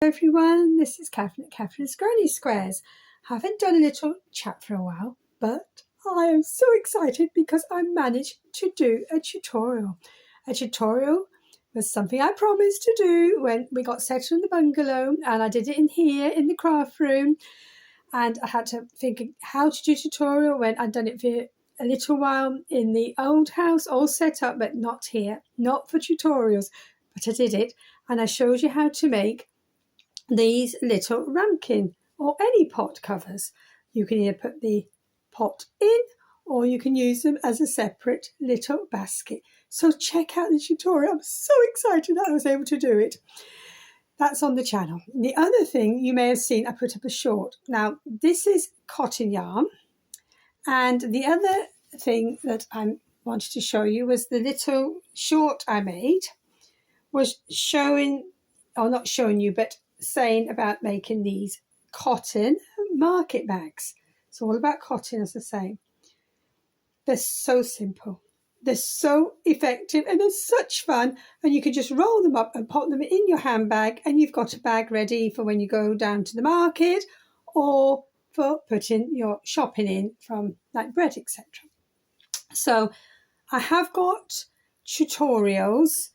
Everyone, this is Catherine at Catherine's Granny Squares. Haven't done a little chat for a while, but I am so excited because I managed to do a tutorial. A tutorial was something I promised to do when we got settled in the bungalow, and I did it in here in the craft room, and I had to think how to do tutorial when I'd done it for a little while in the old house, all set up, but not here, not for tutorials, but I did it, and I showed you how to make these little ramekin or any pot covers. You can either put the pot in or you can use them as a separate little basket. So check out the tutorial. I'm so excited that I was able to do it. That's on the channel. The other thing you may have seen, I put up a short. Now this is cotton yarn, and the other thing that I wanted to show you was the little short I made was showing, or not showing you, but saying about making these cotton market bags. It's all about cotton, as I say. They're so simple, they're so effective, and they're such fun, and you can just roll them up and pop them in your handbag, and you've got a bag ready for when you go down to the market or for putting your shopping in from like bread, etc. So I have got tutorials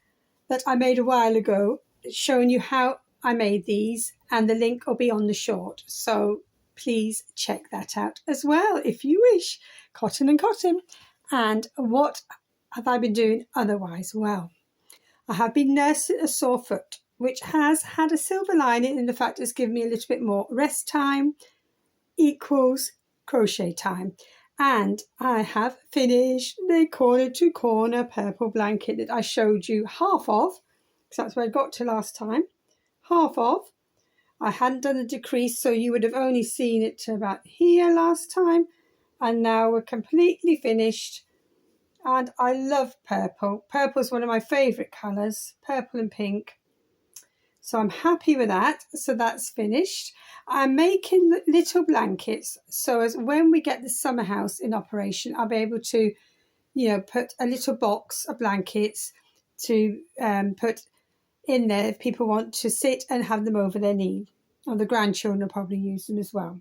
that I made a while ago showing you how I made these, and the link will be on the short, so please check that out as well if you wish. Cotton and cotton. And what have I been doing otherwise? Well, I have been nursing a sore foot, which has had a silver lining in the fact it's given me a little bit more rest time equals crochet time. And I have finished the corner to corner purple blanket that I showed you half of, because that's where I got to last time. Half of. I hadn't done a decrease, so you would have only seen it to about here last time, and now we're completely finished. And I love purple. Purple is one of my favourite colours, purple and pink, so I'm happy with that. So that's finished. I'm making little blankets, so as when we get the summer house in operation, I'll be able to, you know, put a little box of blankets to put in there if people want to sit and have them over their knee, or the grandchildren will probably use them as well.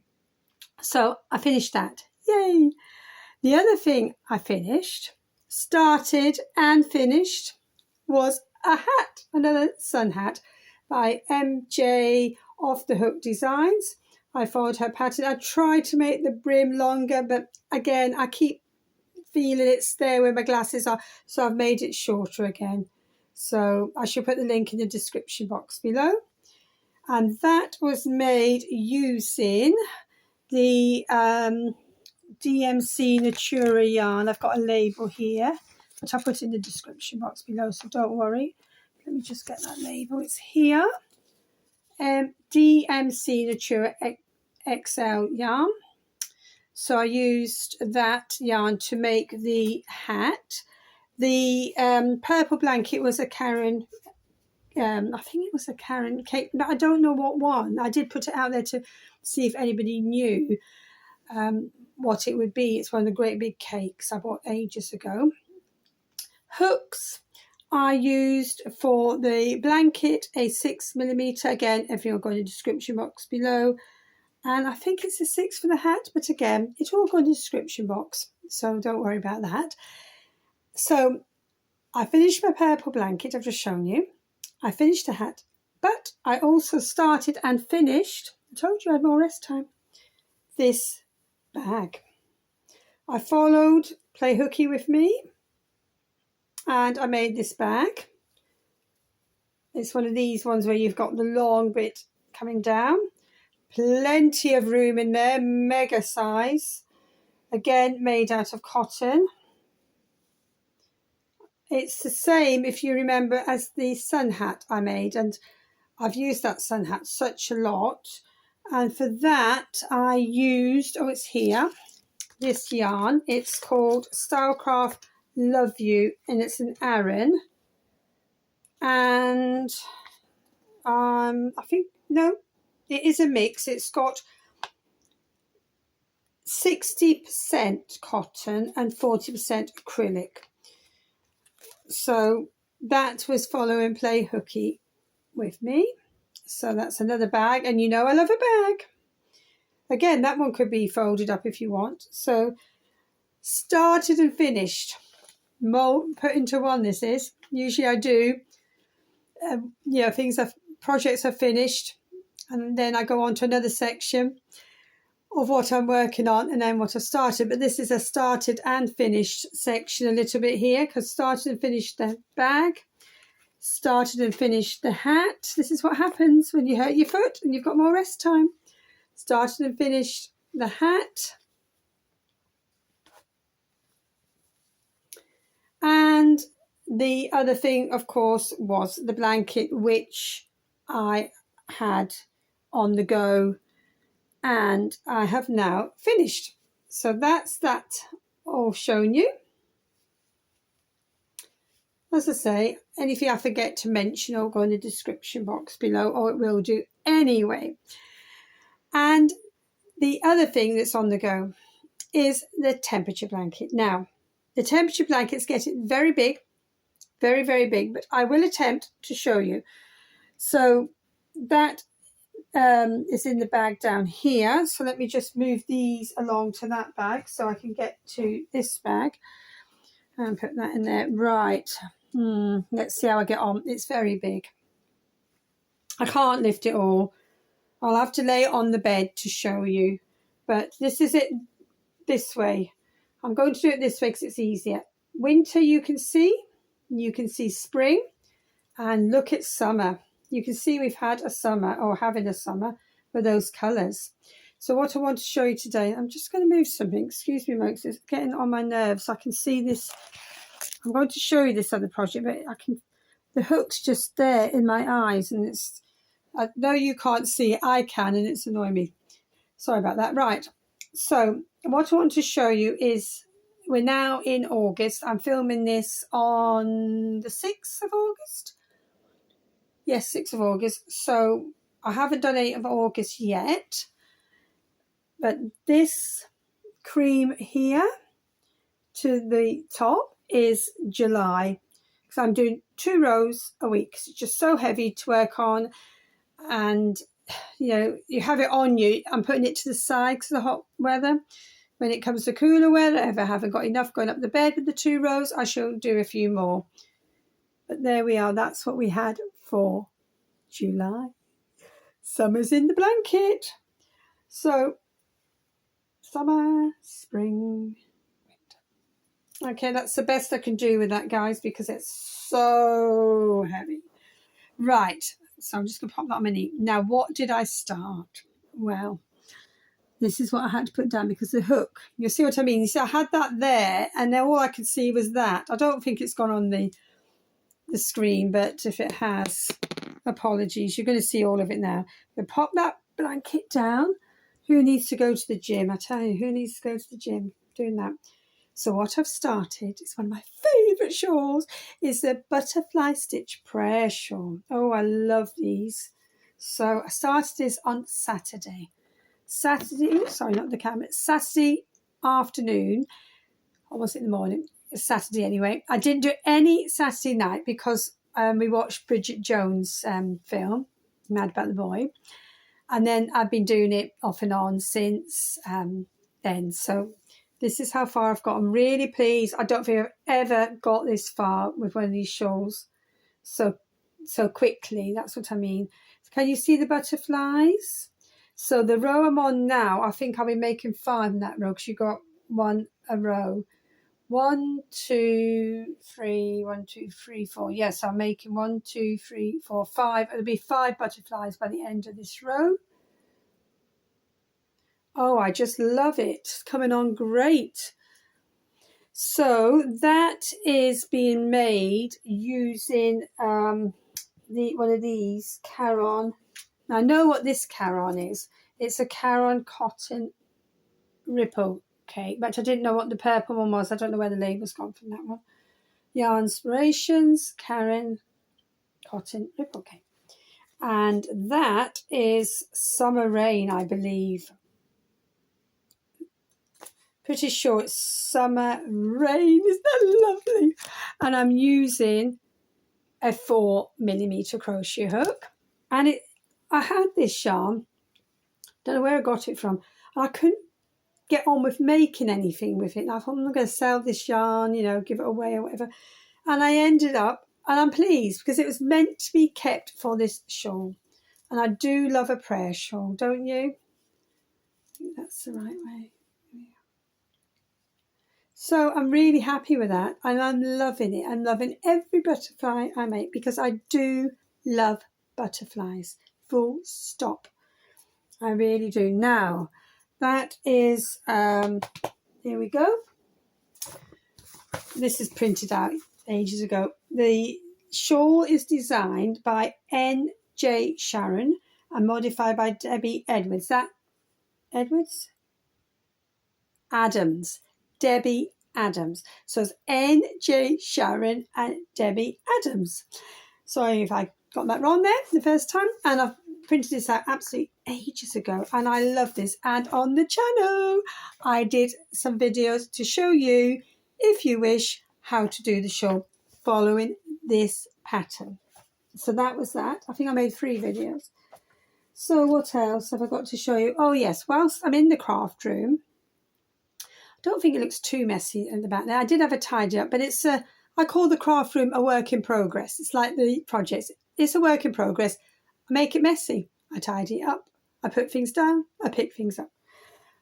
So I finished that. Yay! The other thing I started and finished was a hat, another sun hat by MJ Off the Hook Designs. I followed her pattern. I tried to make the brim longer, but again I keep feeling it's there where my glasses are, so I've made it shorter again. So I shall put the link in the description box below. And that was made using the DMC Natura yarn. I've got a label here, but I'll put it in the description box below, so don't worry. Let me just get that label. It's here. DMC Natura XL yarn. So I used that yarn to make the hat. The purple blanket was a Caron, I think it was a Caron cake, but I don't know what one. I did put it out there to see if anybody knew what it would be. It's one of the great big cakes I bought ages ago. Hooks I used for the blanket, a 6mm. Again, everything will go in the description box below. And I think it's a 6 for the hat, but again, it all go in the description box, so don't worry about that. So I finished my purple blanket, I've just shown you. I finished the hat, but I also started and finished, I told you I had more rest time, this bag. I followed Play Hooky with me, and I made this bag. It's one of these ones where you've got the long bit coming down. Plenty of room in there, mega size. Again, made out of cotton. It's the same, if you remember, as the sun hat I made, and I've used that sun hat such a lot. And for that I used, oh, it's here, this yarn. It's called Stylecraft Love You, and it's an Aran. And I think, no, it is a mix. It's got 60% cotton and 40% acrylic. So that was following Play Hooky with me. So that's another bag, and you know I love a bag. Again, that one could be folded up if you want. So started and finished. Mold put into one, this is. Usually I do, projects are finished, and then I go on to another section of what I'm working on and then what I started. But this is a started and finished section a little bit here, because started and finished the bag, started and finished the hat. This is what happens when you hurt your foot and you've got more rest time. Started and finished the hat. And the other thing, of course, was the blanket, which I had on the go, and I have now finished. So that's that all shown you. As I say, anything I forget to mention, I'll go in the description box below, or it will do anyway. And the other thing that's on the go is the temperature blanket. Now, the temperature blanket's getting very big, very, very big, but I will attempt to show you. So that is in the bag down here. So let me just move these along to that bag so I can get to this bag and put that in there. Right. Let's see how I get on. It's very big. I can't lift it all. I'll have to lay it on the bed to show you. But this is it this way. I'm going to do it this way because it's easier. Winter you can see spring, and look at summer. You can see we've had a summer, or having a summer, with those colours. So what I want to show you today, I'm just going to move something. Excuse me, folks, it's getting on my nerves. I can see this. I'm going to show you this other project, but the hook's just there in my eyes, and I know you can't see it, I can, and it's annoying me. Sorry about that. Right. So what I want to show you is we're now in August. I'm filming this on the 6th of August. Yes, 6th of August. So I haven't done 8th of August yet. But this cream here to the top is July. Because I'm doing 2 rows a week. It's just so heavy to work on. And, you have it on you. I'm putting it to the side because of the hot weather. When it comes to cooler weather, if I haven't got enough going up the bed with the 2 rows, I shall do a few more. But there we are. That's what we had for July. Summer's in the blanket. So, summer, spring, winter. Okay, that's the best I can do with that, guys, because it's so heavy. Right. So I'm just going to pop that on my knee. Now, what did I start? Well, this is what I had to put down because the hook, you see what I mean? You see, I had that there, and then all I could see was that. I don't think it's gone on the screen, but if it has, apologies. You're going to see all of it now. But pop that blanket down. Who needs to go to the gym? I tell you, who needs to go to the gym? Doing that. So what I've started is one of my favourite shawls, is the Butterfly Stitch Prayer Shawl. Oh, I love these. So I started this on Saturday. Sorry, not the camera. Saturday afternoon, or was it in the morning? It's Saturday anyway. I didn't do any Saturday night because we watched Bridget Jones' film, Mad About the Boy. And then I've been doing it off and on since then. So this is how far I've got. I'm really pleased. I don't think I've ever got this far with one of these shawls so quickly. That's what I mean. Can you see the butterflies? So the row I'm on now, I think I'll be making 5 in that row because you got a row. 1, 2, 3, 1, 2, 3, 4. Yes, I'm making 1, 2, 3, 4, 5. It'll be 5 butterflies by the end of this row. Oh, I just love it. It's coming on great. So that is being made using one of these Caron. Now, I know what this Caron is. It's a Caron Cotton Ripple Cake, but I didn't know what the purple one was. I don't know where the label's gone from that one. Yarn Inspirations, Caron Cotton Ripple Cake. And that is Summer Rain, I believe. Pretty sure it's Summer Rain. Isn't that lovely? And I'm using a 4mm crochet hook. And I had this yarn, don't know where I got it from, and I couldn't get on with making anything with it. And I thought, I'm not going to sell this yarn, you know, give it away or whatever. And I ended up, and I'm pleased because it was meant to be kept for this shawl. And I do love a prayer shawl, don't you? I think that's the right way. So I'm really happy with that, and I'm loving it. I'm loving every butterfly I make because I do love butterflies, full stop. I really do. Now, that is, here we go. This is printed out ages ago. The shawl is designed by N.J. Sharon and modified by Debi Edwards. That Edwards? Adams. Debi Adams. So it's N.J. Sharon and Debi Adams. Sorry if I got that wrong there the first time. And I've printed this out absolutely ages ago. And I love this. And on the channel, I did some videos to show you, if you wish, how to do the shawl following this pattern. So that was that. I think I made 3 videos. So what else have I got to show you? Oh yes, whilst I'm in the craft room, don't think it looks too messy at the back there. I did have a tidy up, but it's I call the craft room a work in progress. It's like the projects. It's a work in progress. I make it messy. I tidy it up. I put things down. I pick things up.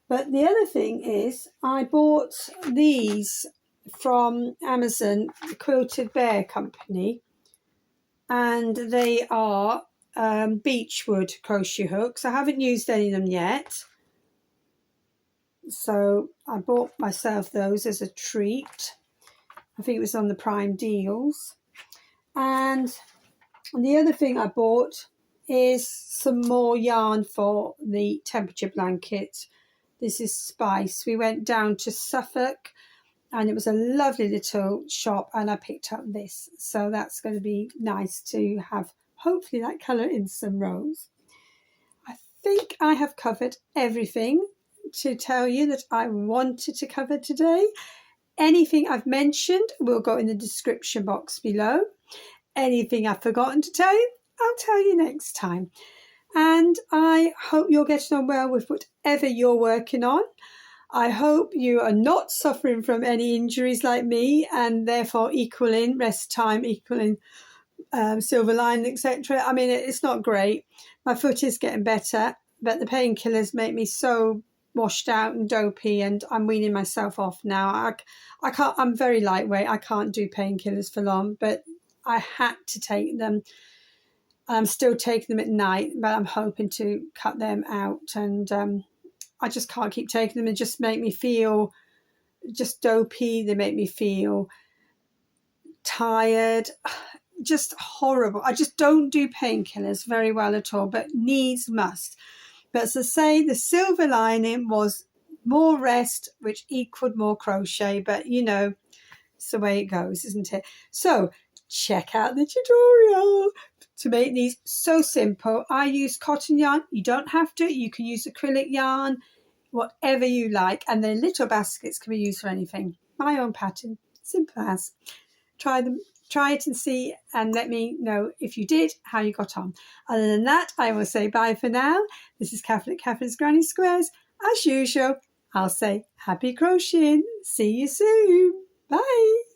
But the other thing is I bought these from Amazon, the Quilted Bear company. And they are beechwood crochet hooks. I haven't used any of them yet. So I bought myself those as a treat. I think it was on the Prime deals. And the other thing I bought is some more yarn for the temperature blanket. This is Spice. We went down to Suffolk and it was a lovely little shop and I picked up this. So that's going to be nice to have, hopefully, that colour in some rose. I think I have covered everything to tell you that I wanted to cover today. Anything I've mentioned will go in the description box below. Anything I've forgotten to tell you, I'll tell you next time. And I hope you're getting on well with whatever you're working on. I hope you are not suffering from any injuries like me and therefore equaling rest time, equaling silver lining, etc. I mean, it's not great. My foot is getting better, but the painkillers make me so washed out and dopey, and I'm weaning myself off now. I can't. I'm very lightweight. I can't do painkillers for long, but I had to take them. I'm still taking them at night, but I'm hoping to cut them out. And I just can't keep taking them. They just make me feel just dopey. They make me feel tired. Just horrible. I just don't do painkillers very well at all, but needs must. But as I say, the silver lining was more rest, which equaled more crochet. But, you know, it's the way it goes, isn't it? So check out the tutorial to make these. So simple. I use cotton yarn. You don't have to. You can use acrylic yarn, whatever you like. And the little baskets can be used for anything. My own pattern. Simple as. Try them. Try it and see, and let me know if you did, how you got on. Other than that, I will say bye for now. This is Catherine at Catherine's Granny Squares. As usual, I'll say happy crocheting. See you soon. Bye.